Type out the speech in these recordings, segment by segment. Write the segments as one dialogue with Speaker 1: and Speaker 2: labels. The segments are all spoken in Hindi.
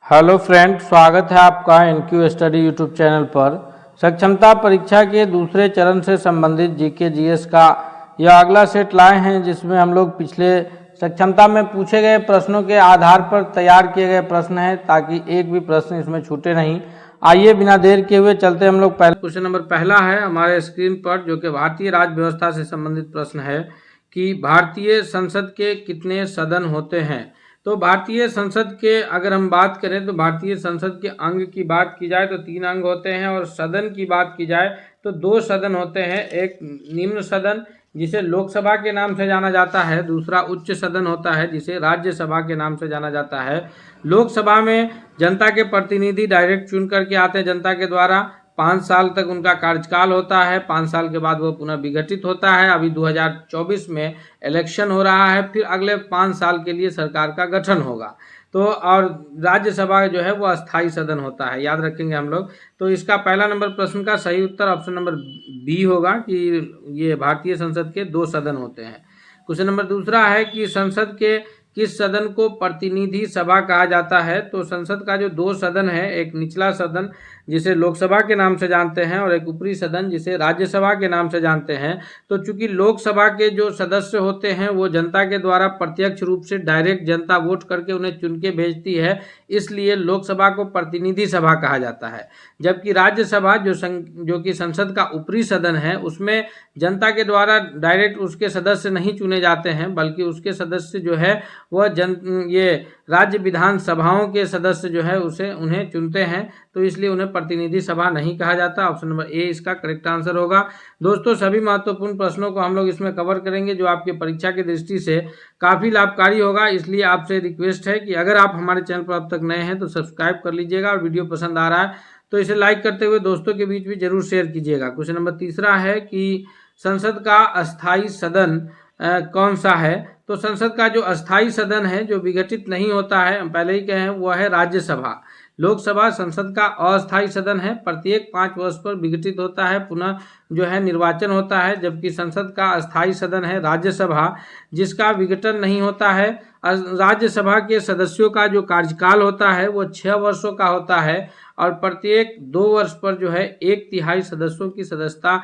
Speaker 1: हेलो फ्रेंड, स्वागत है आपका एनक्यू स्टडी यूट्यूब चैनल पर। सक्षमता परीक्षा के दूसरे चरण से संबंधित जीके जीएस का यह अगला सेट लाए हैं, जिसमें हम लोग पिछले सक्षमता में पूछे गए प्रश्नों के आधार पर तैयार किए गए प्रश्न हैं, ताकि एक भी प्रश्न इसमें छूटे नहीं। आइए बिना देर किए हुए चलते हम लोग पहले क्वेश्चन नंबर पहला है हमारे स्क्रीन पर, जो कि भारतीय राज्य व्यवस्था से संबंधित प्रश्न है कि भारतीय संसद के कितने सदन होते हैं। तो भारतीय संसद के अगर हम बात करें तो भारतीय संसद के अंग की बात की जाए तो 3 अंग होते हैं, और सदन की बात की जाए तो 2 सदन होते हैं। एक निम्न सदन जिसे लोकसभा के नाम से जाना जाता है, दूसरा उच्च सदन होता है जिसे राज्यसभा के नाम से जाना जाता है। लोकसभा में जनता के प्रतिनिधि डायरेक्ट चुन करके आते हैं जनता के द्वारा। 5 साल तक उनका कार्यकाल होता है, 5 साल के बाद वो पुनः विघटित होता है। अभी 2024 में इलेक्शन हो रहा है, फिर अगले 5 साल के लिए सरकार का गठन होगा। तो और राज्यसभा जो है वो अस्थाई सदन होता है, याद रखेंगे हम लोग। तो इसका पहला नंबर प्रश्न का सही उत्तर ऑप्शन नंबर बी होगा कि ये भारतीय संसद के 2 सदन होते हैं। क्वेश्चन नंबर दूसरा है कि संसद के किस सदन को प्रतिनिधि सभा कहा जाता है। तो संसद का जो 2 सदन है, एक निचला सदन जिसे लोकसभा के नाम से जानते हैं और एक ऊपरी सदन जिसे राज्यसभा के नाम से जानते हैं। तो चूंकि लोकसभा के जो सदस्य होते हैं वो जनता के द्वारा प्रत्यक्ष रूप से डायरेक्ट जनता वोट करके उन्हें चुन के भेजती है, इसलिए लोकसभा को प्रतिनिधि सभा कहा जाता है। जबकि राज्यसभा जो कि संसद का ऊपरी सदन है, उसमें जनता के द्वारा डायरेक्ट उसके सदस्य नहीं चुने जाते हैं, बल्कि उसके सदस्य जो है वह ये राज्य विधानसभाओं के सदस्य जो है उन्हें चुनते हैं। तो इसलिए उन्हें प्रतिनिधि सभा नहीं कहा जाता। ऑप्शन नंबर ए इसका करेक्ट आंसर होगा। दोस्तों, सभी महत्वपूर्ण प्रश्नों को हम लोग इसमें कवर करेंगे, जो आपके परीक्षा की दृष्टि से काफ़ी लाभकारी होगा। इसलिए आपसे रिक्वेस्ट है कि अगर आप हमारे चैनल पर अब तक नए हैं तो सब्सक्राइब कर लीजिएगा, और वीडियो पसंद आ रहा है तो इसे लाइक करते हुए दोस्तों के बीच भी जरूर शेयर कीजिएगा। क्वेश्चन नंबर तीसरा है कि संसद का अस्थाई सदन कौन सा है। तो संसद का जो अस्थाई सदन है, जो विघटित नहीं होता है, हम पहले ही कहे हैं, वह है राज्यसभा। लोकसभा संसद का अस्थाई सदन है, प्रत्येक 5 वर्ष पर विघटित होता है, पुनः जो है निर्वाचन होता है। जबकि संसद का अस्थाई सदन है राज्यसभा, जिसका विघटन नहीं होता है। राज्यसभा के सदस्यों का जो कार्यकाल होता है वो 6 वर्षों का होता है, और प्रत्येक 2 वर्ष पर जो है 1/3 सदस्यों की सदस्यता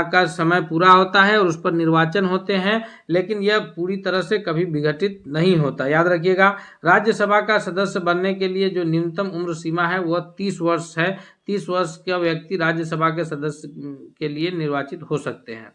Speaker 1: का समय पूरा होता है और उस पर निर्वाचन होते हैं, लेकिन यह पूरी तरह से कभी विघटित नहीं होता, याद रखिएगा। राज्यसभा का सदस्य बनने के लिए जो न्यूनतम उम्र सीमा है वह 30 वर्ष है। 30 वर्ष का व्यक्ति राज्यसभा के सदस्य के लिए निर्वाचित हो सकते हैं।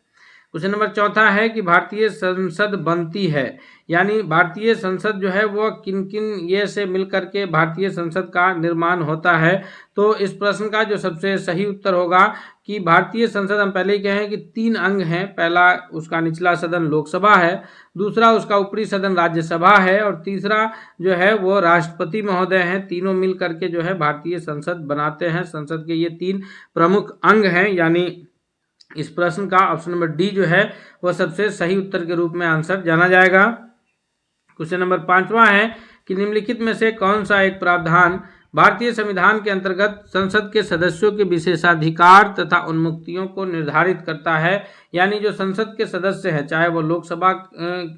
Speaker 1: क्वेश्चन नंबर चौथा है कि भारतीय संसद बनती है, यानी भारतीय संसद जो है वो किन किन ये से मिलकर के भारतीय संसद का निर्माण होता है। तो इस प्रश्न का जो सबसे सही उत्तर होगा कि भारतीय संसद, हम पहले ही कहे हैं कि 3 अंग हैं। पहला उसका निचला सदन लोकसभा है, दूसरा उसका ऊपरी सदन राज्यसभा है, और तीसरा जो है वो राष्ट्रपति महोदय हैं। तीनों मिल करके जो है भारतीय संसद बनाते हैं। संसद के ये 3 प्रमुख अंग हैं, यानी इस प्रश्न का ऑप्शन नंबर डी जो है वह सबसे सही उत्तर के रूप में आंसर जाना जाएगा। क्वेश्चन नंबर 5वां है कि निम्नलिखित में से कौन सा एक प्रावधान भारतीय संविधान के अंतर्गत संसद के सदस्यों के विशेषाधिकार तथा उन्मुक्तियों को निर्धारित करता है। यानी जो संसद के सदस्य हैं, चाहे वो लोकसभा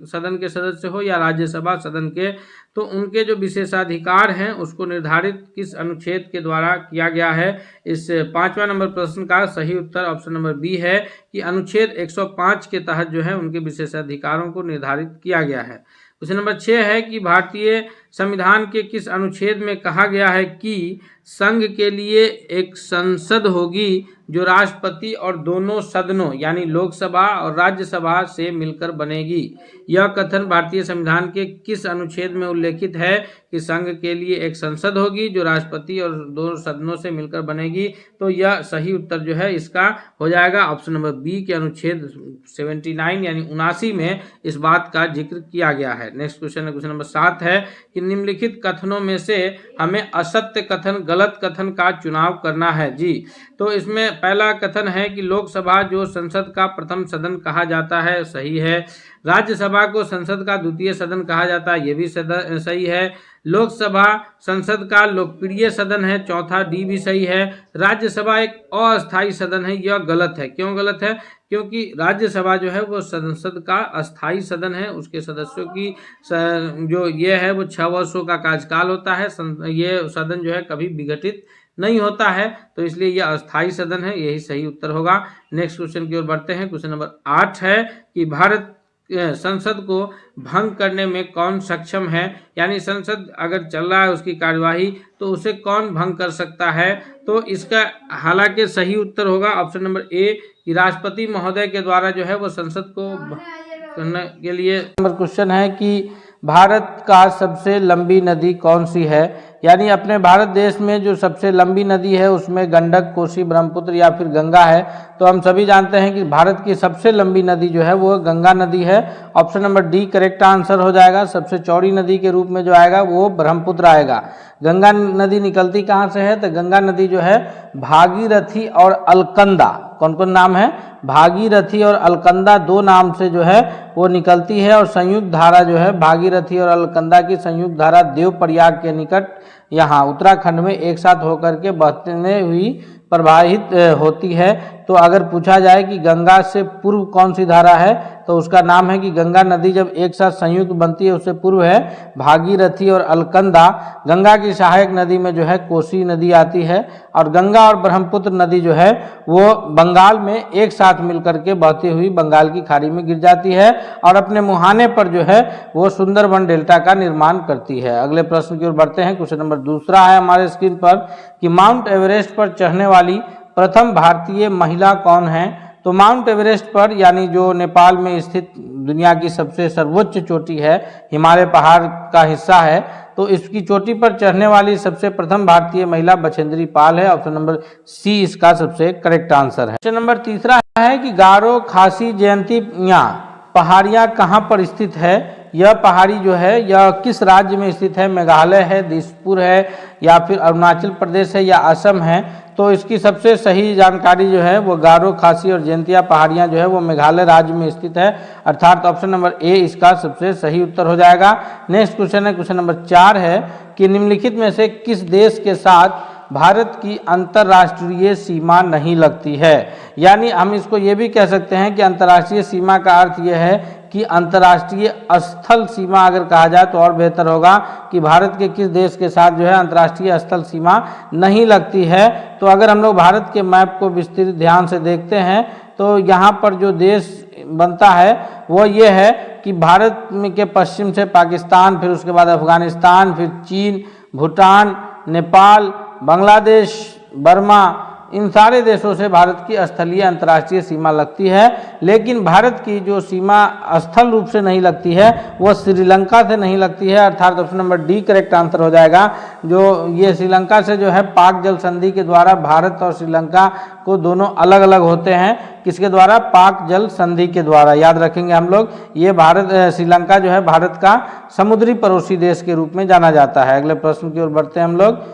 Speaker 1: सदन के सदस्य हो या राज्यसभा सदन के, तो उनके जो विशेषाधिकार हैं उसको निर्धारित किस अनुच्छेद के द्वारा किया गया है। इस 5वां नंबर प्रश्न का सही उत्तर ऑप्शन नंबर बी है कि अनुच्छेद 105 के तहत जो है उनके विशेषाधिकारों को निर्धारित किया गया है। क्वेश्चन नंबर 6 है कि भारतीय संविधान के किस अनुच्छेद में कहा गया है कि संघ के लिए एक संसद होगी जो राष्ट्रपति और दोनों सदनों यानी लोकसभा और राज्यसभा से मिलकर बनेगी। यह कथन भारतीय संविधान के किस अनुच्छेद में उल्लेखित है कि संघ के लिए एक संसद होगी जो राष्ट्रपति और दोनों सदनों से मिलकर बनेगी। तो यह सही उत्तर जो है इसका हो जाएगा ऑप्शन नंबर बी के अनुच्छेद 79 यानी 79 में इस बात का जिक्र किया गया है। नेक्स्ट क्वेश्चन है, क्वेश्चन नंबर 7 है कि निम्नलिखित कथनों में से हमें असत्य कथन, गलत कथन का चुनाव करना है। जी, तो इसमें पहला कथन है कि लोकसभा जो संसद का प्रथम सदन कहा जाता है, सही है। राज्यसभा को संसद का द्वितीय सदन कहा जाता है, ये भी सही है। लोकसभा संसद का लोकप्रिय सदन है, चौथा डी भी सही है। राज्यसभा एक अस्थायी सदन है, यह गलत है। क्यों गलत है? क्योंकि राज्यसभा जो है वो संसद का अस्थायी सदन है, उसके सदस्यों की जो ये है वो 6 वर्षों का कार्यकाल होता है। ये सदन जो है कभी विघटित नहीं होता है, तो इसलिए यह अस्थायी सदन है, यही सही उत्तर होगा। नेक्स्ट क्वेश्चन की ओर बढ़ते हैं। क्वेश्चन नंबर 8 है कि भारत संसद को भंग करने में कौन सक्षम है, यानी संसद अगर चल रहा है उसकी कार्यवाही तो उसे कौन भंग कर सकता है। तो इसका हालांकि सही उत्तर होगा ऑप्शन नंबर ए कि राष्ट्रपति महोदय के द्वारा जो है वो संसद को करने के लिए। नंबर क्वेश्चन है कि भारत का सबसे लंबी नदी कौन सी है, यानी अपने भारत देश में जो सबसे लंबी नदी है उसमें गंडक, कोसी, ब्रह्मपुत्र या फिर गंगा है। तो हम सभी जानते हैं कि भारत की सबसे लंबी नदी जो है वो गंगा नदी है। Option number D correct answer हो जाएगा। सबसे चौड़ी नदी के रूप में जो आएगा वो ब्रह्मपुत्र आएगा। गंगा नदी निकलती कहाँ से है? तो गंगा नदी जो है भागीरथी और अलकनंदा, कौन कौन नाम है? भागीरथी और अलकनंदा दो नाम से जो है वो निकलती है। और संयुक्त धारा जो है भागीरथी और अलकनंदा की संयुक्त धारा देवप्रयाग के निकट यहाँ उत्तराखंड में एक साथ होकर के बहने हुई प्रवाहित होती है। तो अगर पूछा जाए कि गंगा से पूर्व कौन सी धारा है तो उसका नाम है कि गंगा नदी जब एक साथ संयुक्त बनती है उससे पूर्व है भागीरथी और अलकनंदा। गंगा की सहायक नदी में जो है कोसी नदी आती है और गंगा और ब्रह्मपुत्र नदी जो है वो बंगाल में एक साथ मिलकर के बहती हुई बंगाल की खाड़ी में गिर जाती है और अपने मुहाने पर जो है वो सुंदरबन डेल्टा का निर्माण करती है। अगले प्रश्न की ओर बढ़ते हैं। क्वेश्चन नंबर दूसरा है हमारे स्क्रीन पर कि माउंट एवरेस्ट पर चढ़ने वाली प्रथम भारतीय महिला कौन है। तो माउंट एवरेस्ट पर, यानी जो नेपाल में स्थित दुनिया की सबसे सर्वोच्च चोटी है, हिमालय पहाड़ का हिस्सा है, तो इसकी चोटी पर चढ़ने वाली सबसे प्रथम भारतीय महिला बछेंद्री पाल है। ऑप्शन नंबर सी इसका सबसे करेक्ट आंसर है। क्वेश्चन नंबर तीसरा है कि गारो खासी जयंतिया पहाड़ियाँ कहाँ पर स्थित है। यह पहाड़ी जो है यह किस राज्य में स्थित है? मेघालय है, दिसपुर है या फिर अरुणाचल प्रदेश है या असम है। तो इसकी सबसे सही जानकारी जो है वो गारो खासी और जयंतिया पहाड़ियाँ जो है वो मेघालय राज्य में स्थित है, अर्थात ऑप्शन नंबर ए इसका सबसे सही उत्तर हो जाएगा। नेक्स्ट क्वेश्चन है, क्वेश्चन नंबर 4 है कि निम्नलिखित में से किस देश के साथ भारत की अंतर्राष्ट्रीय सीमा नहीं लगती है। यानी हम इसको ये भी कह सकते हैं कि अंतर्राष्ट्रीय सीमा का अर्थ यह है कि अंतर्राष्ट्रीय स्थल सीमा अगर कहा जाए तो और बेहतर होगा कि भारत के किस देश के साथ जो है अंतर्राष्ट्रीय स्थल सीमा नहीं लगती है। तो अगर हम लोग भारत के मैप को विस्तृत ध्यान से देखते हैं तो यहाँ पर जो देश बनता है वो ये है कि भारत के पश्चिम से पाकिस्तान, फिर उसके बाद अफगानिस्तान, फिर चीन, भूटान, नेपाल, बांग्लादेश, बर्मा, इन सारे देशों से भारत की स्थलीय अंतर्राष्ट्रीय सीमा लगती है। लेकिन भारत की जो सीमा स्थल रूप से नहीं लगती है वो श्रीलंका से नहीं लगती है, अर्थात option number D correct answer हो जाएगा। जो ये श्रीलंका से जो है पाक जल संधि के द्वारा भारत और श्रीलंका को दोनों अलग अलग होते हैं। किसके द्वारा? पाक जल संधि के द्वारा। याद रखेंगे हम लोग, ये श्रीलंका जो है भारत का समुद्री पड़ोसी देश के रूप में जाना जाता है। अगले प्रश्न की ओर बढ़ते हैं हम लोग।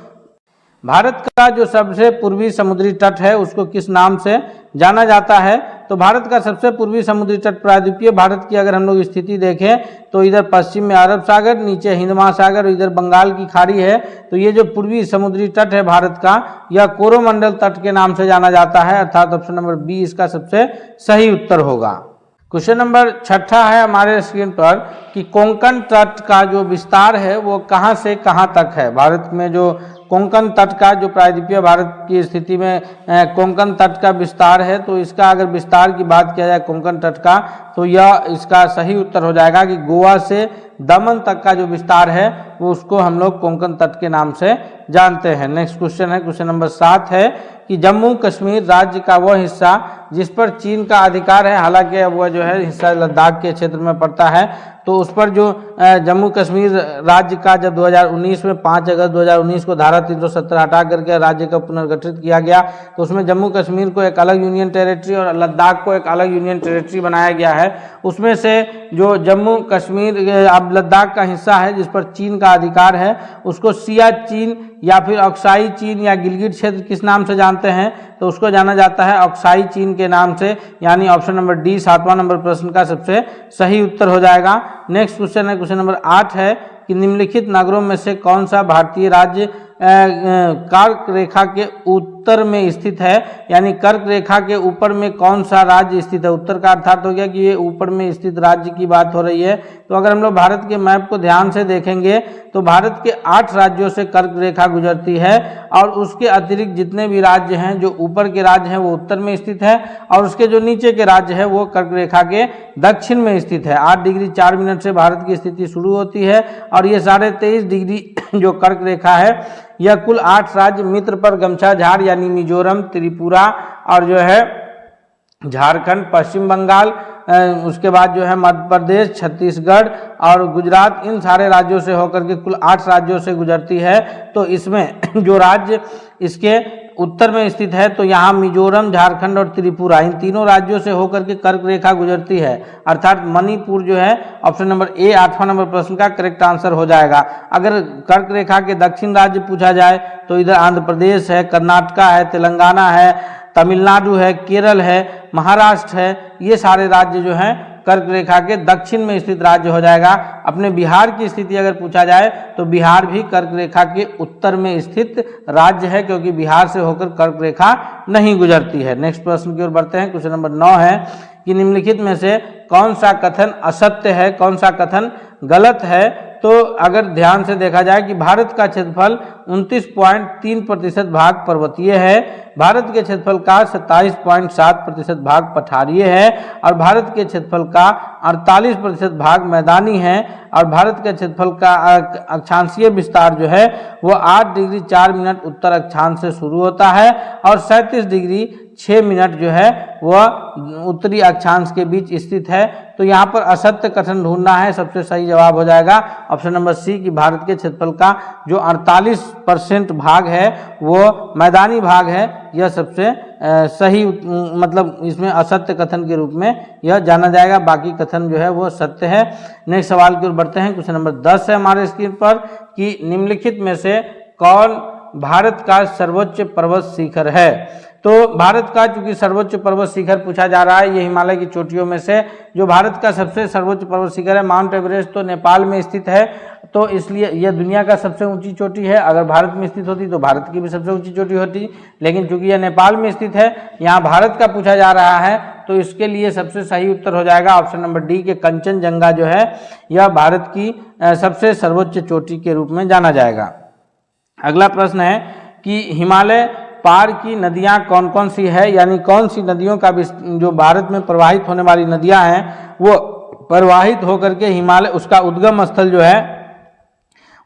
Speaker 1: भारत का जो सबसे पूर्वी समुद्री तट है उसको किस नाम से जाना जाता है। तो भारत का सबसे पूर्वी समुद्री तट प्रायद्वीपीय भारत की अगर हम लोग स्थिति देखें तो इधर पश्चिम में अरब सागर, नीचे हिंद महासागर, इधर बंगाल की खाड़ी है। तो ये जो पूर्वी समुद्री तट है भारत का, यह कोरोमंडल तट के नाम से जाना जाता है, अर्थात ऑप्शन नंबर बी इसका सबसे सही उत्तर होगा। क्वेश्चन नंबर 6 है हमारे स्क्रीन पर कि कोंकण तट का जो विस्तार है वो कहाँ से कहाँ तक है। भारत में जो कोंकण तट का जो प्रायद्वीपीय भारत की स्थिति में कोंकण तट का विस्तार है, तो इसका अगर विस्तार की बात किया जाए कोंकण तट का तो यह इसका सही उत्तर हो जाएगा कि गोवा से दमन तक का जो विस्तार है वो उसको हम लोग कोंकण तट के नाम से जानते हैं। नेक्स्ट क्वेश्चन है, क्वेश्चन नंबर 7 है कि जम्मू कश्मीर राज्य का वह हिस्सा जिस पर चीन का अधिकार है, हालांकि वह जो है हिस्सा लद्दाख के क्षेत्र में पड़ता है, तो उस पर जो जम्मू कश्मीर राज्य का जब 2019 में 5 अगस्त 2019 को धारा 370 हटा करके राज्य का पुनर्गठित किया गया, तो उसमें जम्मू कश्मीर को एक अलग यूनियन टेरिटरी और लद्दाख को एक अलग यूनियन टेरिटरी बनाया गया है। उसमें से जो जम्मू कश्मीर अब लद्दाख का हिस्सा है जिस पर चीन का अधिकार है, उसको सियाचिन या फिर अक्साई चीन या गिलगिट क्षेत्र किस नाम से जानते हैं, तो उसको जाना जाता है अक्साई चीन के नाम से, यानी ऑप्शन नंबर डी 7वां नंबर प्रश्न का सबसे सही उत्तर हो जाएगा। नेक्स्ट क्वेश्चन है, क्वेश्चन नंबर 8 है कि निम्नलिखित नगरों में से कौन सा भारतीय राज्य कर्क रेखा के उत्तर में स्थित है, यानी कर्क रेखा के ऊपर में कौन सा राज्य स्थित है। उत्तर का अर्थात हो गया कि ये ऊपर में स्थित राज्य की बात हो रही है। तो अगर हम लोग भारत के मैप को ध्यान से देखेंगे तो भारत के 8 राज्यों से कर्क रेखा गुजरती है और उसके अतिरिक्त जितने भी राज्य हैं, जो ऊपर के राज्य हैं वो उत्तर में स्थित है और उसके जो नीचे के राज्य है वो कर्क रेखा के दक्षिण में स्थित है। 8 डिग्री 4 मिनट से भारत की स्थिति शुरू होती है और ये 23.5 डिग्री जो कर्क रेखा है यह कुल 8 राज्य मित्र पर गमछा झाड़ यानी मिजोरम, त्रिपुरा और जो है झारखंड, पश्चिम बंगाल, उसके बाद जो है मध्य प्रदेश, छत्तीसगढ़ और गुजरात, इन सारे राज्यों से होकर के कुल 8 राज्यों से गुजरती है। तो इसमें जो राज्य इसके उत्तर में स्थित है तो यहाँ मिजोरम, झारखंड और त्रिपुरा, इन तीनों राज्यों से होकर के कर्क रेखा गुजरती है, अर्थात मणिपुर जो है ऑप्शन नंबर ए 8वां नंबर प्रश्न का करेक्ट आंसर हो जाएगा। अगर कर्क रेखा के दक्षिण राज्य पूछा जाए तो इधर आंध्र प्रदेश है, कर्नाटका है, तेलंगाना है, तमिलनाडु है, केरल है, महाराष्ट्र है, ये सारे राज्य जो हैं कर्क रेखा के दक्षिण में स्थित राज्य हो जाएगा। अपने बिहार की स्थिति अगर पूछा जाए तो बिहार भी कर्क रेखा के उत्तर में स्थित राज्य है, क्योंकि बिहार से होकर कर्क रेखा नहीं गुजरती है। नेक्स्ट प्रश्न की ओर बढ़ते हैं। क्वेश्चन नंबर 9 है कि निम्नलिखित में से कौन सा कथन असत्य है, कौन सा कथन गलत है। तो अगर ध्यान से देखा जाए कि भारत का क्षेत्रफल 29.3% भाग पर्वतीय है, भारत के क्षेत्रफल का 27.7% भाग पठारीय है और भारत के क्षेत्रफल का 48% भाग मैदानी है और भारत के क्षेत्रफल का अक्षांशीय विस्तार जो है वो 8 डिग्री 4 मिनट उत्तर अक्षांश से शुरू होता है और 37 डिग्री 6 मिनट जो है वह उत्तरी अक्षांश के बीच स्थित है। तो यहाँ पर असत्य कथन ढूंढना है, सबसे सही जवाब हो जाएगा ऑप्शन नंबर सी कि भारत के क्षेत्रफल का जो 48% भाग है वो मैदानी भाग है। यह सबसे सही मतलब इसमें असत्य कथन के रूप में यह जाना जाएगा, बाकी कथन जो है वो सत्य है। नेक्स्ट सवाल की ओर बढ़ते हैं। क्वेश्चन नंबर 10 है हमारे स्क्रीन पर कि निम्नलिखित में से कौन भारत का सर्वोच्च पर्वत शिखर है। तो भारत का चूंकि सर्वोच्च पर्वत शिखर पूछा जा रहा है, ये हिमालय की चोटियों में से जो भारत का सबसे सर्वोच्च पर्वत शिखर है माउंट एवरेस्ट, तो नेपाल में स्थित है, तो इसलिए यह दुनिया का सबसे ऊंची चोटी है। अगर भारत में स्थित होती तो भारत की भी सबसे ऊंची चोटी होती, लेकिन चूंकि यह नेपाल में स्थित है, यहाँ भारत का पूछा जा रहा है, तो इसके लिए सबसे सही उत्तर हो जाएगा ऑप्शन नंबर डी के कंचनजंगा जो है यह भारत की सबसे सर्वोच्च चोटी के रूप में जाना जाएगा। अगला प्रश्न है कि हिमालय पार की नदियां कौन कौन सी है, यानी कौन सी नदियों का जो भारत में प्रवाहित होने वाली नदियां हैं वो प्रवाहित होकर के हिमालय, उसका उद्गम स्थल जो है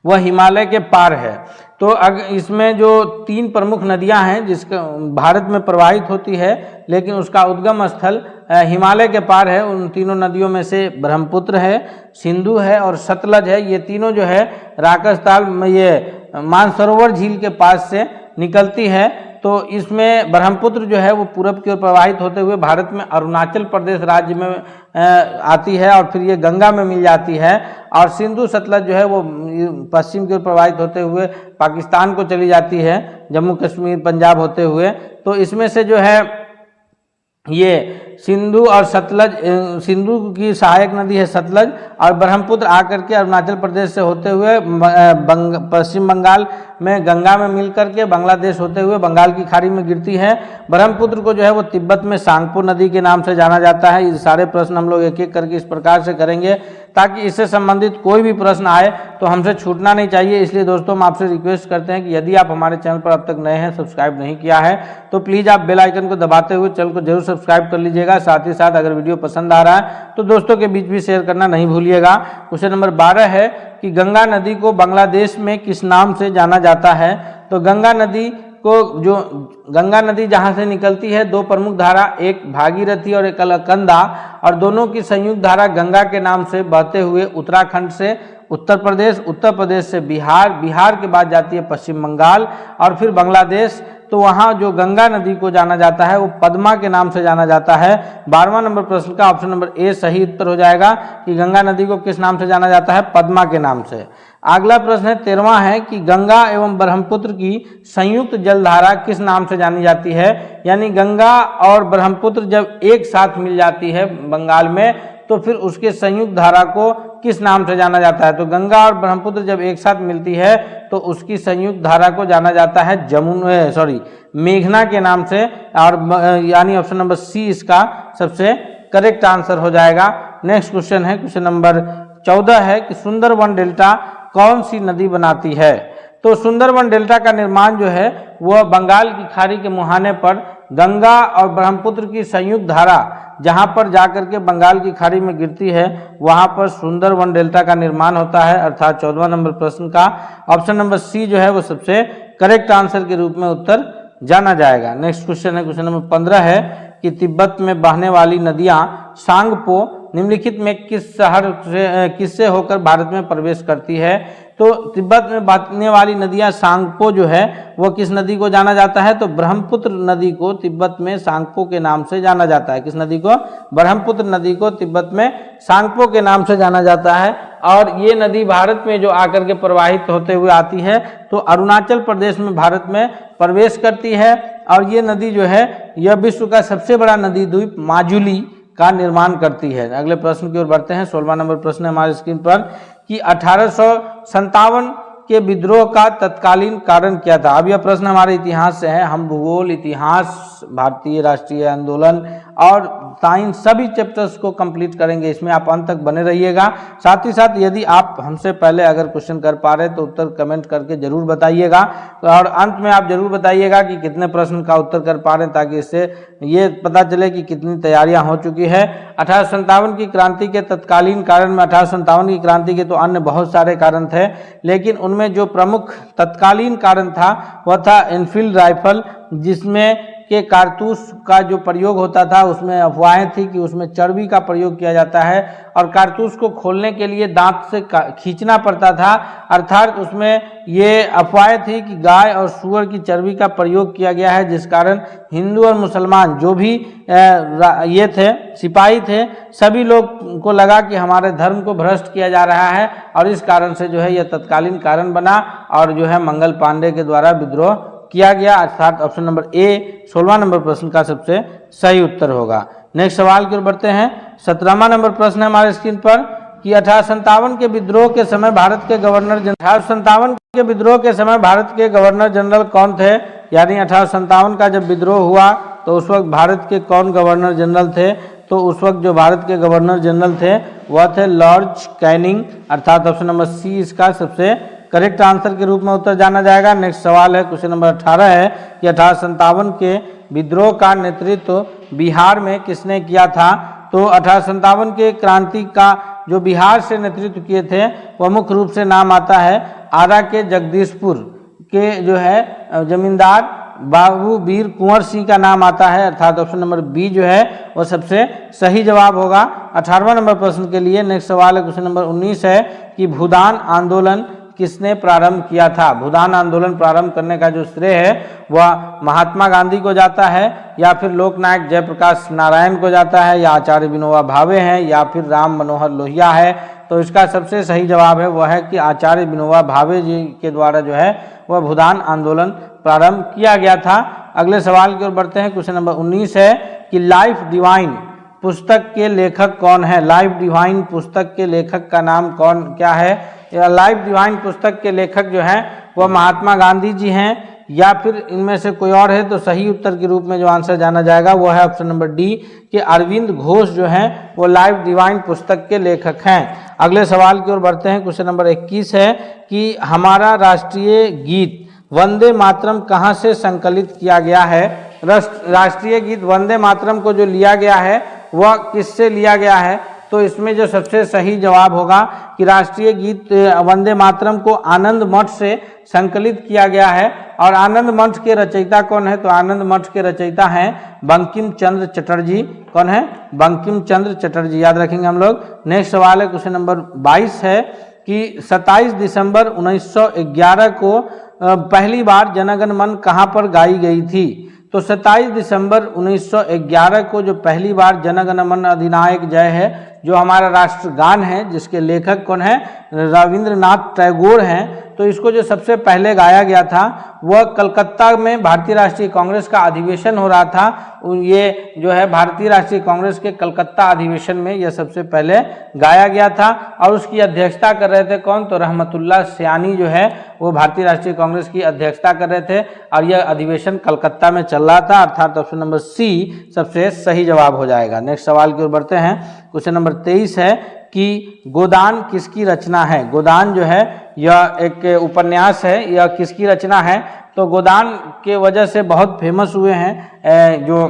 Speaker 1: वह हिमालय के पार है। तो इसमें जो 3 प्रमुख नदियां हैं जिसका भारत में प्रवाहित होती है लेकिन उसका उद्गम स्थल हिमालय के पार है, उन तीनों नदियों में से ब्रह्मपुत्र है, सिंधु है और सतलज है। ये तीनों जो है राजस्थान में ये मानसरोवर झील के पास से निकलती है। तो इसमें ब्रह्मपुत्र जो है वो पूरब की ओर प्रवाहित होते हुए भारत में अरुणाचल प्रदेश राज्य में आती है और फिर ये गंगा में मिल जाती है, और सिंधु सतलज जो है वो पश्चिम की ओर प्रवाहित होते हुए पाकिस्तान को चली जाती है, जम्मू कश्मीर पंजाब होते हुए। तो इसमें से जो है ये सिंधु और सतलज, सिंधु की सहायक नदी है सतलज और ब्रह्मपुत्र आकर के अरुणाचल प्रदेश से होते हुए पश्चिम बंगाल में गंगा में मिलकर के बांग्लादेश होते हुए बंगाल की खाड़ी में गिरती है। ब्रह्मपुत्र को जो है वो तिब्बत में सांगपो नदी के नाम से जाना जाता है। ये सारे प्रश्न हम लोग एक एक करके इस प्रकार से करेंगे ताकि इससे संबंधित कोई भी प्रश्न आए तो हमसे छूटना नहीं चाहिए। इसलिए दोस्तों हम आपसे रिक्वेस्ट करते हैं कि यदि आप हमारे चैनल पर अब तक नए हैं, सब्सक्राइब नहीं किया है, तो प्लीज़ आप बेल आइकन को दबाते हुए चैनल को जरूर सब्सक्राइब कर लीजिएगा। साथ ही साथ अगर वीडियो पसंद आ रहा है तो दोस्तों के बीच भी शेयर करना नहीं भूलिएगा। क्वेश्चन नंबर 12 है कि गंगा नदी को बांग्लादेश में किस नाम से जाना जाता है। तो गंगा नदी को, जो गंगा नदी जहाँ से निकलती है, 2 प्रमुख धारा, एक भागीरथी और एक अलकनंदा, और दोनों की संयुक्त धारा गंगा के नाम से बहते हुए उत्तराखंड से उत्तर प्रदेश, उत्तर प्रदेश से बिहार, बिहार के बाद जाती है पश्चिम बंगाल और फिर बांग्लादेश। तो वहाँ जो गंगा नदी को जाना जाता है वो पद्मा के नाम से जाना जाता है। 12वां नंबर प्रश्न का ऑप्शन नंबर ए सही उत्तर हो जाएगा कि गंगा नदी को किस नाम से जाना जाता है, पद्मा के नाम से। अगला प्रश्न है 13वां है कि गंगा एवं ब्रह्मपुत्र की संयुक्त जलधारा किस नाम से जानी जाती है। यानी गंगा और ब्रह्मपुत्र जब एक साथ मिल जाती है बंगाल में तो फिर उसके संयुक्त धारा को किस नाम से जाना जाता है? तो गंगा और ब्रह्मपुत्र जब एक साथ मिलती है तो उसकी संयुक्त धारा को जाना जाता है मेघना के नाम से, और यानी ऑप्शन नंबर सी इसका सबसे करेक्ट आंसर हो जाएगा। नेक्स्ट क्वेश्चन है, क्वेश्चन नंबर 14 है कि सुंदरवन डेल्टा कौन सी नदी बनाती है? तो सुंदरवन डेल्टा का निर्माण जो है वह बंगाल की खाड़ी के मुहाने पर गंगा और ब्रह्मपुत्र की संयुक्त धारा जहां पर जाकर के बंगाल की खाड़ी में गिरती है वहां पर सुंदरवन डेल्टा का निर्माण होता है, अर्थात 14वां नंबर प्रश्न का ऑप्शन नंबर सी जो है वो सबसे करेक्ट आंसर के रूप में उत्तर जाना जाएगा। नेक्स्ट क्वेश्चन है, क्वेश्चन नंबर 15 है कि तिब्बत में बहने वाली नदियां सांगपो निम्नलिखित में किस शहर से किससे होकर भारत में प्रवेश करती है? तो तिब्बत में बहने वाली नदियां सांगपो जो है वो किस नदी को जाना जाता है? तो ब्रह्मपुत्र नदी को तिब्बत में सांगपो के नाम से जाना जाता है। किस नदी को? ब्रह्मपुत्र नदी को तिब्बत में सांगपो के नाम से जाना जाता है। और ये नदी भारत में जो आकर के प्रवाहित होते हुए आती है तो अरुणाचल प्रदेश में भारत में प्रवेश करती है, और ये नदी जो है यह विश्व का सबसे बड़ा नदी द्वीप माजुली का निर्माण करती है। अगले प्रश्न की ओर बढ़ते हैं। 16वां नंबर प्रश्न है हमारे स्क्रीन पर कि 1857 के विद्रोह का तत्कालीन कारण क्या था? अब यह प्रश्न हमारे इतिहास से है। हम भूगोल, इतिहास, भारतीय राष्ट्रीय आंदोलन और साइंस सभी चैप्टर्स को कंप्लीट करेंगे, इसमें आप अंत तक बने रहिएगा। साथ ही साथ यदि आप हमसे पहले अगर क्वेश्चन कर पा रहे तो उत्तर कमेंट करके जरूर बताइएगा, और अंत में आप जरूर बताइएगा कि कितने प्रश्न का उत्तर कर पा रहे हैं, ताकि इससे ये पता चले कि कितनी तैयारियां हो चुकी है। 1857 की क्रांति के तत्कालीन कारण में 1857 की क्रांति के तो अन्य बहुत सारे कारण थे, लेकिन उनमें जो प्रमुख तत्कालीन कारण था वह था एनफील्ड राइफल, जिसमें के कारतूस का जो प्रयोग होता था उसमें अफवाहें थी कि उसमें चर्बी का प्रयोग किया जाता है, और कारतूस को खोलने के लिए दांत से खींचना पड़ता था, अर्थात उसमें ये अफवाहें थी कि गाय और सूअर की चर्बी का प्रयोग किया गया है, जिस कारण हिंदू और मुसलमान जो भी ये थे सिपाही थे सभी लोग को लगा कि हमारे धर्म को भ्रष्ट किया जा रहा है, और इस कारण से जो है यह तत्कालीन कारण बना और जो है मंगल पांडे के द्वारा विद्रोह किया गया, अर्थात ऑप्शन नंबर ए 16वां नंबर प्रश्न का सबसे सही उत्तर होगा। नेक्स्ट सवाल की ओर बढ़ते हैं। 17वां नंबर प्रश्न है हमारे स्क्रीन पर कि 1857 के विद्रोह के समय भारत के गवर्नर जनरल 1857 के विद्रोह के समय भारत के गवर्नर जनरल कौन थे? यानी 1857 का जब विद्रोह हुआ तो उस वक्त भारत के कौन गवर्नर जनरल थे? तो उस वक्त जो भारत के गवर्नर जनरल थे वह थे लॉर्ड कैनिंग, अर्थात ऑप्शन नंबर सी इसका सबसे करेक्ट आंसर के रूप में उत्तर जाना जाएगा। नेक्स्ट सवाल है, क्वेश्चन नंबर 18 है कि 1857 के विद्रोह का नेतृत्व बिहार में किसने किया था? तो 1857 के क्रांति का जो बिहार से नेतृत्व किए थे वह मुख्य रूप से नाम आता है आरा के जगदीशपुर के जो है जमींदार बाबू वीर कुंवर सिंह का नाम आता है, अर्थात ऑप्शन नंबर बी जो है वह सबसे सही जवाब होगा 18वां नंबर प्रश्न के लिए। नेक्स्ट सवाल है, क्वेश्चन नंबर 19 है कि भूदान आंदोलन किसने प्रारंभ किया था? भूदान आंदोलन प्रारंभ करने का जो श्रेय है वह महात्मा गांधी को जाता है, या फिर लोकनायक जयप्रकाश नारायण को जाता है, या आचार्य विनोबा भावे हैं, या फिर राम मनोहर लोहिया है? तो इसका सबसे सही जवाब है वह है कि आचार्य विनोबा भावे जी के द्वारा जो है वह भूदान आंदोलन प्रारंभ किया गया था। अगले सवाल की ओर बढ़ते हैं। क्वेश्चन नंबर 19 है कि लाइफ डिवाइन पुस्तक के लेखक कौन है? लाइफ डिवाइन पुस्तक के लेखक का नाम क्या है? लाइफ डिवाइन पुस्तक के लेखक जो हैं वह महात्मा गांधी जी हैं, या फिर इनमें से कोई और है? तो सही उत्तर के रूप में जो आंसर जाना जाएगा वो है ऑप्शन नंबर डी कि अरविंद घोष जो हैं वो लाइफ डिवाइन पुस्तक के लेखक हैं। अगले सवाल की ओर बढ़ते हैं। क्वेश्चन नंबर 21 है कि हमारा राष्ट्रीय गीत वंदे मातरम कहाँ से संकलित किया गया है? राष्ट्रीय गीत वंदे मातरम को जो लिया गया है वह किससे लिया गया है? तो इसमें जो सबसे सही जवाब होगा कि राष्ट्रीय गीत वंदे मातरम को आनंद मठ से संकलित किया गया है। और आनंद मठ के रचयिता कौन है? तो आनंद मठ के रचयिता हैं बंकिम चंद्र चटर्जी। कौन है? बंकिम चंद्र चटर्जी, याद रखेंगे हम लोग। नेक्स्ट सवाल है, क्वेश्चन नंबर 22 है कि 27 दिसंबर 1911 को पहली बार जनगण मन कहाँ पर गाई गई थी? तो 27 दिसंबर 1911 को जो पहली बार जनगण मन अधिनायक जय है जो हमारा राष्ट्रगान है जिसके लेखक कौन है, रविंद्रनाथ टैगोर हैं, तो इसको जो सबसे पहले गाया गया था वह कलकत्ता में भारतीय राष्ट्रीय कांग्रेस का अधिवेशन हो रहा था। ये जो है भारतीय राष्ट्रीय कांग्रेस के कलकत्ता अधिवेशन में यह सबसे पहले गाया गया था और उसकी अध्यक्षता कर रहे थे कौन, तो रहमतुल्लाह सयानी जो है वो भारतीय राष्ट्रीय कांग्रेस की अध्यक्षता कर रहे थे और यह अधिवेशन कलकत्ता में चल रहा था, अर्थात ऑप्शन नंबर सी सबसे सही जवाब हो जाएगा। नेक्स्ट सवाल की ओर बढ़ते हैं। क्वेश्चन नंबर 23 है कि गोदान किसकी रचना है। गोदान जो है यह एक उपन्यास है, यह किसकी रचना है, तो गोदान के वजह से बहुत फेमस हुए हैं, जो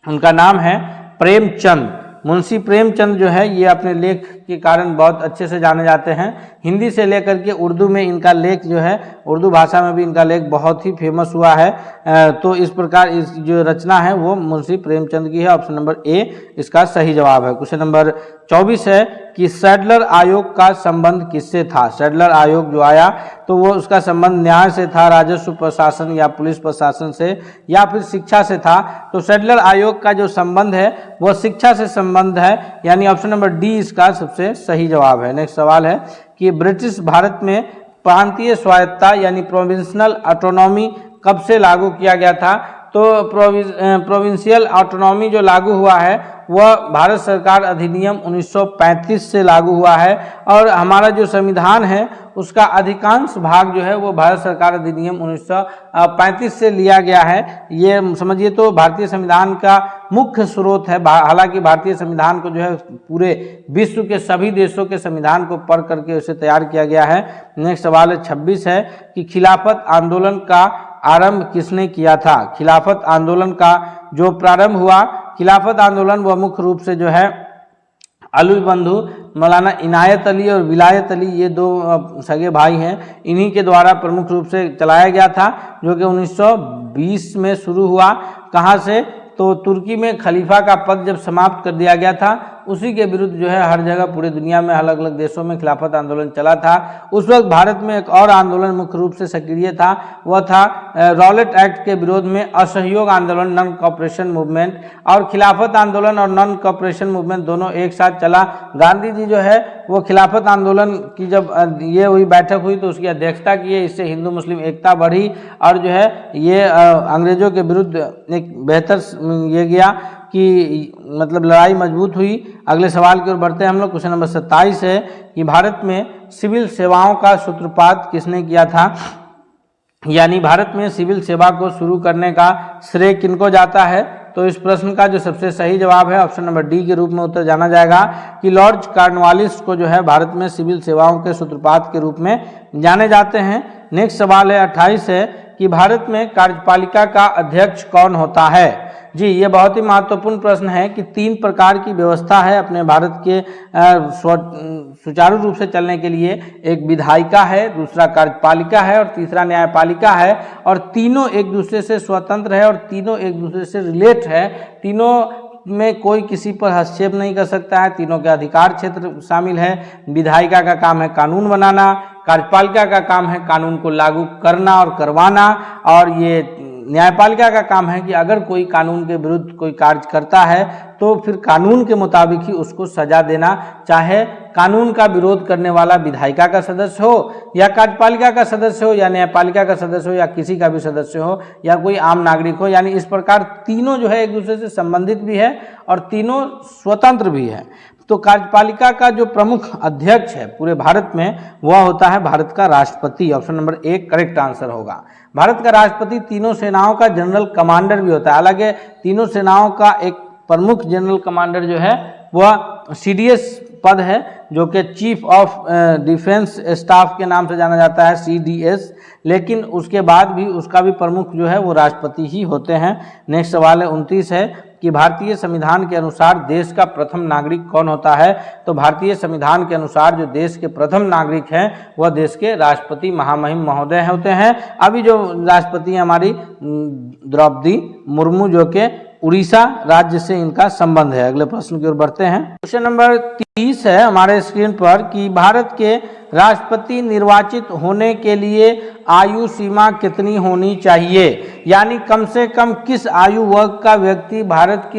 Speaker 1: उनका नाम है प्रेमचंद। मुंशी प्रेमचंद जो है ये अपने लेख के कारण बहुत अच्छे से जाने जाते हैं। हिंदी से लेकर के उर्दू में इनका लेख जो है, उर्दू भाषा में भी इनका लेख बहुत ही फेमस हुआ है। तो इस प्रकार इस जो रचना है वो मुंशी प्रेमचंद की है। ऑप्शन नंबर ए इसका सही जवाब है। क्वेश्चन नंबर 24 है कि सैडलर आयोग का संबंध किससे था। सैडलर आयोग जो आया तो वो उसका संबंध न्याय से था, राजस्व प्रशासन या पुलिस प्रशासन से, या फिर शिक्षा से था। तो सैडलर आयोग का जो संबंध है वह शिक्षा से संबंध है, यानी ऑप्शन नंबर डी इसका सबसे सही जवाब है। नेक्स्ट सवाल है कि ब्रिटिश भारत में प्रांतीय स्वायत्तता यानी प्रोविंशनल ऑटोनॉमी कब से लागू किया गया था। तो प्रोविंशियल ऑटोनॉमी जो लागू हुआ है वह भारत सरकार अधिनियम 1935 से लागू हुआ है और हमारा जो संविधान है उसका अधिकांश भाग जो है वो भारत सरकार अधिनियम 1935 से लिया गया है। ये समझिए तो भारतीय संविधान का मुख्य स्रोत है। हालांकि भारतीय संविधान को जो है पूरे विश्व के सभी देशों के संविधान को पढ़ करके उसे तैयार किया गया है। नेक्स्ट सवाल है 26 है कि खिलाफत आंदोलन का आरंभ किसने किया था। खिलाफत आंदोलन का जो प्रारंभ हुआ, खिलाफत आंदोलन वह मुख्य रूप से जो है अलवी बंधु मौलाना इनायत अली और विलायत अली, ये दो सगे भाई हैं, इन्हीं के द्वारा प्रमुख रूप से चलाया गया था, जो कि 1920 में शुरू हुआ। कहाँ से, तो तुर्की में खलीफा का पद जब समाप्त कर दिया गया था उसी के विरुद्ध जो है हर जगह पूरे दुनिया में अलग अलग देशों में खिलाफत आंदोलन चला था। उस वक्त भारत में एक और आंदोलन मुख्य रूप से सक्रिय था, वह था रॉलेट एक्ट के विरोध में असहयोग आंदोलन, नॉन कॉपरेशन मूवमेंट। और खिलाफत आंदोलन और नॉन कॉपरेशन मूवमेंट दोनों एक साथ चला। गांधी जी जो है वो खिलाफत आंदोलन की जब ये हुई बैठक हुई तो उसकी अध्यक्षता की है, इससे हिंदू मुस्लिम एकता बढ़ी और जो है ये अंग्रेजों के विरुद्ध एक बेहतर ये गया कि मतलब लड़ाई मजबूत हुई। अगले सवाल की ओर बढ़ते हैं हम लोग। क्वेश्चन नंबर 27 है कि भारत में सिविल सेवाओं का सूत्रपात किसने किया था, यानी भारत में सिविल सेवा को शुरू करने का श्रेय किनको जाता है। तो इस प्रश्न का जो सबसे सही जवाब है ऑप्शन नंबर डी के रूप में उत्तर जाना जाएगा कि लॉर्ड कॉर्नवालिस को जो है भारत में सिविल सेवाओं के सूत्रपात के रूप में जाने जाते हैं। नेक्स्ट सवाल है 28 है कि भारत में कार्यपालिका का अध्यक्ष कौन होता है। जी, ये बहुत ही महत्वपूर्ण प्रश्न है कि 3 प्रकार की व्यवस्था है अपने भारत के सुचारू रूप से चलने के लिए। एक विधायिका है, दूसरा कार्यपालिका है और तीसरा न्यायपालिका है, और तीनों एक दूसरे से स्वतंत्र है और तीनों एक दूसरे से रिलेट है। तीनों में कोई किसी पर हस्तक्षेप नहीं कर सकता है, तीनों के अधिकार क्षेत्र शामिल है। विधायिका का काम है कानून बनाना, कार्यपालिका का काम है कानून को लागू करना और करवाना, और ये न्यायपालिका का काम है कि अगर कोई कानून के विरुद्ध कोई कार्य करता है तो फिर कानून के मुताबिक ही उसको सजा देना, चाहे कानून का विरोध करने वाला विधायिका का सदस्य हो या कार्यपालिका का सदस्य हो या न्यायपालिका का सदस्य हो या किसी का भी सदस्य हो या कोई आम नागरिक हो। यानी इस प्रकार तीनों जो है एक दूसरे से संबंधित भी है और तीनों स्वतंत्र भी है। तो कार्यपालिका का जो प्रमुख अध्यक्ष है पूरे भारत में वह होता है भारत का राष्ट्रपति। ऑप्शन नंबर 1 करेक्ट आंसर होगा। भारत का राष्ट्रपति तीनों सेनाओं का जनरल कमांडर भी होता है। हालांकि तीनों सेनाओं का एक प्रमुख जनरल कमांडर जो है वह CDS पद है, जो कि चीफ ऑफ डिफेंस स्टाफ के नाम से जाना जाता है, CDS, लेकिन उसके बाद भी उसका भी प्रमुख जो है वो राष्ट्रपति ही होते हैं। नेक्स्ट सवाल है 29 है कि भारतीय संविधान के अनुसार देश का प्रथम नागरिक कौन होता है। तो भारतीय संविधान के अनुसार जो देश के प्रथम नागरिक हैं वह देश के राष्ट्रपति महामहिम महोदय होते हैं। अभी जो राष्ट्रपति हैं हमारी द्रौपदी मुर्मू, जो कि उड़ीसा राज्य से इनका संबंध है। अगले प्रश्न की ओर बढ़ते हैं। क्वेश्चन नंबर 30 है हमारे स्क्रीन पर कि भारत के राष्ट्रपति निर्वाचित होने के लिए आयु सीमा कितनी होनी चाहिए, यानी कम से कम किस आयु वर्ग का व्यक्ति भारत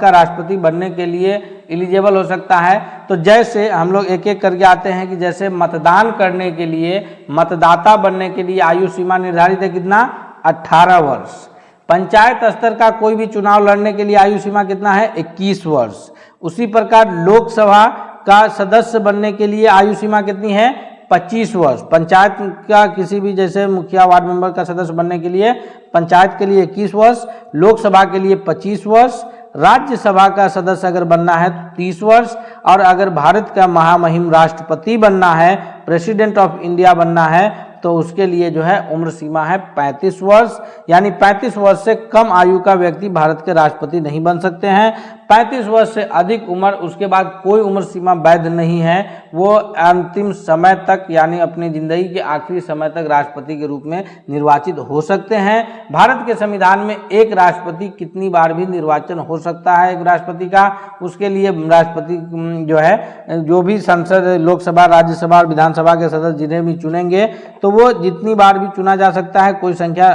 Speaker 1: का राष्ट्रपति बनने के लिए एलिजिबल हो सकता है। तो जैसे हम लोग एक एक करके आते हैं कि जैसे मतदान करने के लिए, मतदाता बनने के लिए आयु सीमा निर्धारित है कितना, 18 वर्ष। पंचायत स्तर का कोई भी चुनाव लड़ने के लिए आयु सीमा कितना है, 21 वर्ष। उसी प्रकार लोकसभा का सदस्य बनने के लिए आयु सीमा कितनी है, 25 वर्ष। पंचायत का किसी भी जैसे मुखिया वार्ड मेंबर का सदस्य बनने के लिए पंचायत के लिए 21 वर्ष, लोकसभा के लिए 25 वर्ष, राज्यसभा का सदस्य अगर बनना है तो 30 वर्ष, और अगर भारत का महामहिम राष्ट्रपति बनना है, प्रेसिडेंट ऑफ इंडिया बनना है, तो उसके लिए जो है उम्र सीमा है 35 वर्ष। यानी 35 वर्ष से कम आयु का व्यक्ति भारत के राष्ट्रपति नहीं बन सकते हैं। 35 वर्ष से अधिक उम्र, उसके बाद कोई उम्र सीमा वैध नहीं है। वो अंतिम समय तक यानी अपनी जिंदगी के आखिरी समय तक राष्ट्रपति के रूप में निर्वाचित हो सकते हैं। भारत के संविधान में एक राष्ट्रपति कितनी बार भी निर्वाचन हो सकता है एक राष्ट्रपति का, उसके लिए राष्ट्रपति जो है, जो भी संसद, लोकसभा, राज्यसभा और विधानसभा के सदस्य जिन्हें भी चुनेंगे तो वो जितनी बार भी चुना जा सकता है, कोई संख्या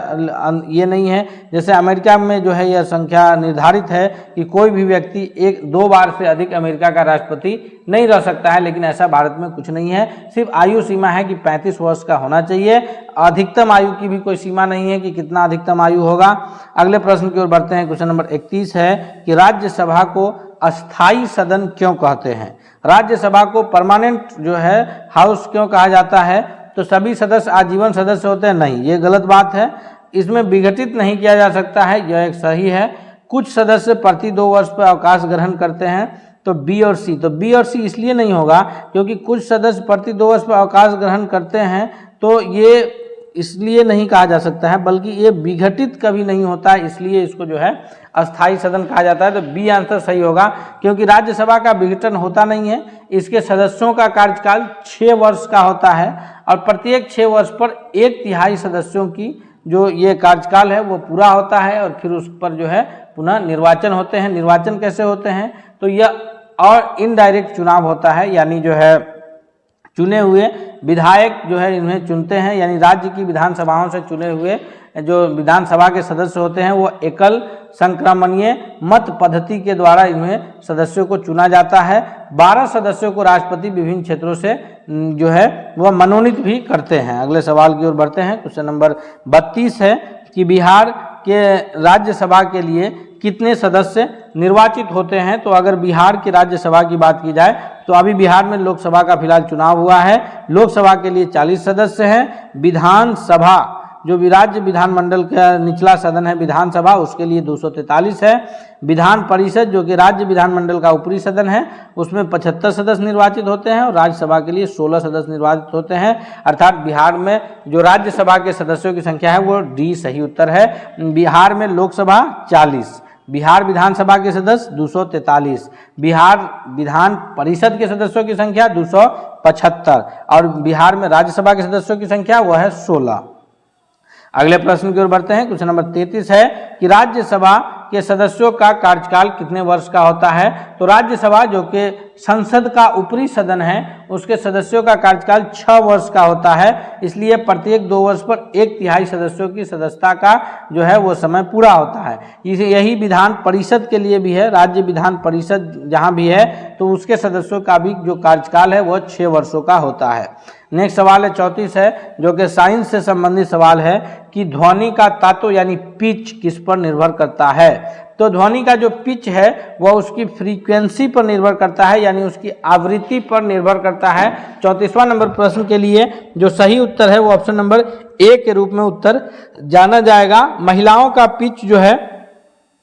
Speaker 1: ये नहीं है। जैसे अमेरिका में जो है यह संख्या निर्धारित है कि कोई भी व्यक्ति 1-2 बार से अधिक अमेरिका का राष्ट्रपति नहीं रह सकता है, लेकिन ऐसा भारत में कुछ नहीं है। सिर्फ आयु सीमा है कि 35 वर्ष का होना चाहिए। अधिकतम आयु की भी कोई सीमा नहीं है कि कितना अधिकतम आयु होगा। अगले प्रश्न की ओर बढ़ते हैं। क्वेश्चन नंबर 31 है कि राज्यसभा को अस्थाई सदन क्यों कहते हैं। राज्यसभा को परमानेंट जो है हाउस क्यों कहा जाता है। तो सभी सदस्य आजीवन सदस्य होते हैं, नहीं, ये गलत बात है। इसमें विघटित नहीं किया जा सकता है, यह एक सही है। कुछ सदस्य प्रति 2 वर्ष पर अवकाश ग्रहण करते हैं, तो बी और सी। तो बी और सी इसलिए नहीं होगा क्योंकि कुछ सदस्य प्रति 2 वर्ष पर अवकाश ग्रहण करते हैं, तो ये इसलिए नहीं कहा जा सकता है, बल्कि ये विघटित कभी नहीं होता है, इसलिए इसको जो है अस्थाई सदन कहा जाता है। तो बी आंसर सही होगा, क्योंकि राज्यसभा का विघटन होता नहीं है। इसके सदस्यों का कार्यकाल 6 वर्ष का होता है और प्रत्येक 6 वर्ष पर 1/3 सदस्यों की जो ये कार्यकाल है वो पूरा होता है और फिर उस पर जो है पुनः निर्वाचन होते हैं। निर्वाचन कैसे होते हैं, तो यह और इनडायरेक्ट चुनाव होता है, यानी जो है चुने हुए विधायक जो है इन्हें चुनते हैं, यानी राज्य की विधानसभाओं से चुने हुए जो विधानसभा के सदस्य होते हैं वो एकल संक्रमणीय मत पद्धति के द्वारा इन्हें सदस्यों को चुना जाता है। 12 सदस्यों को राष्ट्रपति विभिन्न क्षेत्रों से जो है वह मनोनीत भी करते हैं। अगले सवाल की ओर बढ़ते हैं। क्वेश्चन नंबर 32 है कि बिहार के राज्यसभा के लिए कितने सदस्य निर्वाचित होते हैं। तो अगर बिहार की राज्यसभा की बात की जाए तो अभी बिहार में लोकसभा का फिलहाल चुनाव हुआ है। लोकसभा के लिए 40 सदस्य हैं। विधानसभा जो राज्य विधानमंडल का निचला सदन है विधानसभा, उसके लिए 243 है। विधान परिषद जो कि राज्य विधानमंडल का ऊपरी सदन है, उसमें 75 सदस्य निर्वाचित होते हैं और राज्यसभा के लिए 16 सदस्य निर्वाचित होते हैं। अर्थात बिहार में जो राज्यसभा के सदस्यों की संख्या है वो डी सही उत्तर है। बिहार में लोकसभा 40, बिहार विधानसभा के सदस्य 243, बिहार विधान परिषद के सदस्यों की संख्या 275 और बिहार में राज्यसभा के सदस्यों की संख्या वह है 16। अगले प्रश्न की ओर बढ़ते हैं। क्वेश्चन नंबर 33 है कि राज्यसभा के सदस्यों का कार्यकाल कितने वर्ष का होता है। तो राज्यसभा जो कि संसद का ऊपरी सदन है उसके सदस्यों का कार्यकाल 6 वर्ष का होता है, इसलिए प्रत्येक 2 वर्ष पर 1/3 सदस्यों की सदस्यता का जो है वो समय पूरा होता है। यही विधान परिषद के लिए भी है। राज्य विधान परिषद जहाँ भी है तो उसके सदस्यों का भी जो कार्यकाल है वह 6 वर्षों का होता है। नेक्स्ट सवाल है 34 है जो कि साइंस से संबंधित सवाल है कि ध्वनि का तत्व यानी पिच किस पर निर्भर करता है। तो ध्वनि का जो पिच है वह उसकी फ्रीक्वेंसी पर निर्भर करता है, यानी उसकी आवृत्ति पर निर्भर करता है। 34वां नंबर प्रश्न के लिए जो सही उत्तर है वो ऑप्शन नंबर ए के रूप में उत्तर जाना जाएगा। महिलाओं का पिच जो है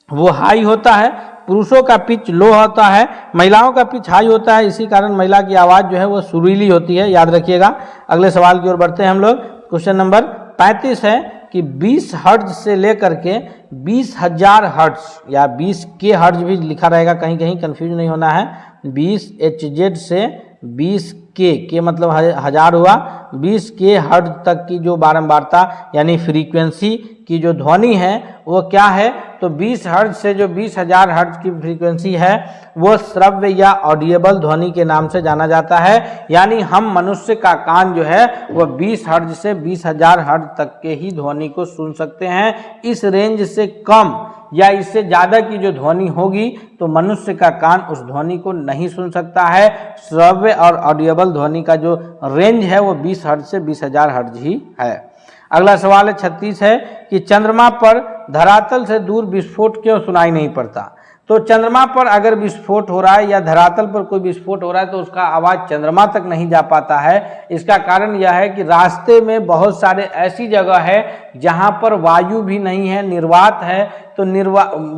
Speaker 1: वो हाई होता है, पुरुषों का पिच लो होता है। महिलाओं का पिच हाई होता है, इसी कारण महिला की आवाज़ जो है वो सुरीली होती है, याद रखिएगा। अगले सवाल की ओर बढ़ते हैं हम लोग। क्वेश्चन नंबर 35 है कि 20 हर्ट्ज से लेकर के 20,000 हर्ट्ज या 20 के हर्ट्ज भी लिखा रहेगा, कहीं कहीं कंफ्यूज नहीं होना है। 20 HZ से 20 के मतलब 1000 हुआ। 20 के हर्ट्ज तक की जो बारंबारता यानी फ्रीक्वेंसी की जो ध्वनि है वो क्या है। तो 20 हर्ट्ज से जो 20,000 हर्ट्ज की फ्रीक्वेंसी है वो श्रव्य या ऑडिएबल ध्वनि के नाम से जाना जाता है, यानी हम मनुष्य का कान जो है वह 20 हर्ट्ज से 20,000 हर्ट्ज तक के ही ध्वनि को सुन सकते हैं। इस रेंज से कम या इससे ज़्यादा की जो ध्वनि होगी तो मनुष्य का कान उस ध्वनि को नहीं सुन सकता है। श्रव्य और ऑडिएबल ध्वनि का जो रेंज है वो 20 हर्ट्ज से 20,000 हर्ट्ज ही है। अगला सवाल है 36 है कि चंद्रमा पर धरातल से दूर विस्फोट क्यों सुनाई नहीं पड़ता। तो चंद्रमा पर अगर विस्फोट हो रहा है या धरातल पर कोई विस्फोट हो रहा है तो उसका आवाज़ चंद्रमा तक नहीं जा पाता है। इसका कारण यह है कि रास्ते में बहुत सारे ऐसी जगह है जहां पर वायु भी नहीं है, निर्वात है, तो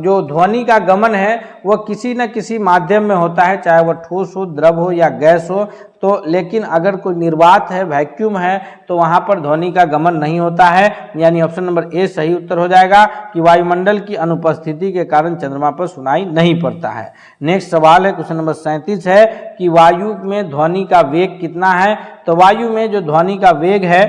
Speaker 1: जो ध्वनि का गमन है वह किसी न किसी माध्यम में होता है, चाहे वह ठोस हो, द्रव हो या गैस हो। तो लेकिन अगर कोई निर्वात है, वैक्यूम है, तो वहां पर ध्वनि का गमन नहीं होता है। यानी ऑप्शन नंबर ए सही उत्तर हो जाएगा कि वायुमंडल की अनुपस्थिति के कारण चंद्रमा पर सुनाई नहीं पड़ता है। नेक्स्ट सवाल है क्वेश्चन नंबर 37 है कि वायु में ध्वनि का वेग कितना है। तो वायु में जो ध्वनि का वेग है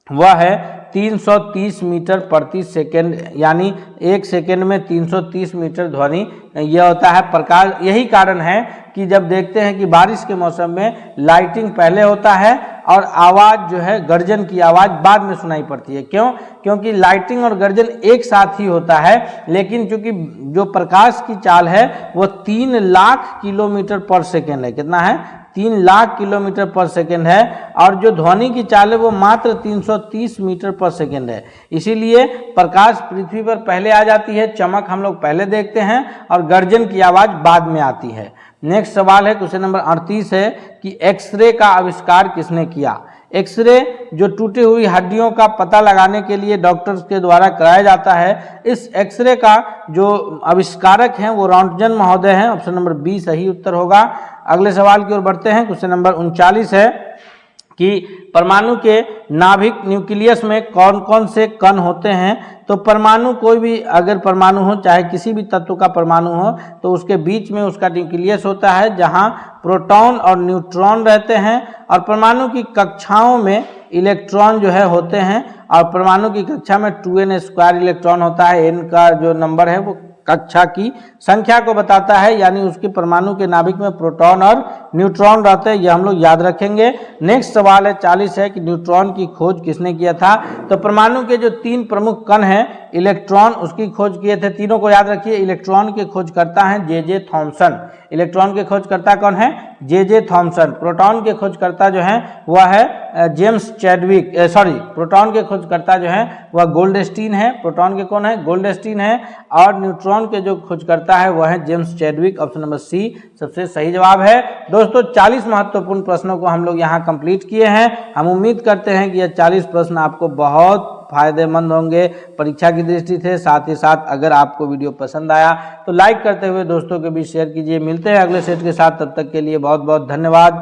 Speaker 1: वह है 330 मीटर प्रति सेकेंड, यानी एक सेकेंड में 330 मीटर ध्वनि यह होता है प्रकाश। यही कारण है कि जब देखते हैं कि बारिश के मौसम में लाइटिंग पहले होता है और आवाज़ जो है गर्जन की आवाज़ बाद में सुनाई पड़ती है। क्यों? क्योंकि लाइटिंग और गर्जन एक साथ ही होता है, लेकिन चूंकि जो प्रकाश की चाल है वो 3 लाख किलोमीटर पर सेकेंड है। कितना है? 3 लाख किलोमीटर पर सेकेंड है, और जो ध्वनि की चाल है वो मात्र 330 मीटर पर सेकेंड है। इसीलिए प्रकाश पृथ्वी पर पहले आ जाती है, चमक हम लोग पहले देखते हैं और गर्जन की आवाज़ बाद में आती है। नेक्स्ट सवाल है क्वेश्चन नंबर 38 है कि एक्सरे का आविष्कार किसने किया। एक्सरे जो टूटी हुई हड्डियों का पता लगाने के लिए डॉक्टर्स के द्वारा कराया जाता है, इस एक्सरे का जो आविष्कारक हैं वो रॉन्टजन महोदय हैं। ऑप्शन नंबर बी सही उत्तर होगा। अगले सवाल की ओर बढ़ते हैं। क्वेश्चन नंबर 39 है कि परमाणु के नाभिक न्यूक्लियस में कौन कौन से कण होते हैं। तो परमाणु, कोई भी अगर परमाणु हो, चाहे किसी भी तत्व का परमाणु हो, तो उसके बीच में उसका न्यूक्लियस होता है जहां प्रोटॉन और न्यूट्रॉन रहते हैं। और परमाणु की कक्षाओं में इलेक्ट्रॉन जो है होते हैं, और परमाणु की कक्षा में 2n² इलेक्ट्रॉन होता है। n का जो नंबर है वो कक्षा की संख्या को बताता है, यानी उसके परमाणु के नाभिक में प्रोटॉन और न्यूट्रॉन रहते हैं। ये हम लोग याद रखेंगे। नेक्स्ट सवाल है 40 है कि न्यूट्रॉन की खोज किसने किया था। तो परमाणु के जो 3 प्रमुख कण हैं इलेक्ट्रॉन, उसकी खोज किए थे। तीनों को याद रखिए। इलेक्ट्रॉन के खोजकर्ता हैं जे थॉमसन। इलेक्ट्रॉन के खोजकर्ता कौन है? J Thomson. प्रोटॉन के खोजकर्ता जो हैं वह है जेम्स चैडविक, प्रोटॉन के खोजकर्ता जो हैं वह गोल्डस्टीन है। प्रोटॉन के कौन है? गोल्डस्टीन है। और न्यूट्रॉन के जो खोजकर्ता है वह है James Chadwick. Option number C सबसे सही जवाब है। दोस्तों 40 महत्वपूर्ण प्रश्नों को हम लोग यहाँ कंप्लीट किए हैं। हम उम्मीद करते हैं कि यह 40 प्रश्न आपको बहुत फायदेमंद होंगे परीक्षा की दृष्टि से। साथ ही साथ अगर आपको वीडियो पसंद आया तो लाइक करते हुए दोस्तों के बीच शेयर कीजिए। मिलते हैं अगले सेट के साथ, तब तक के लिए बहुत बहुत धन्यवाद।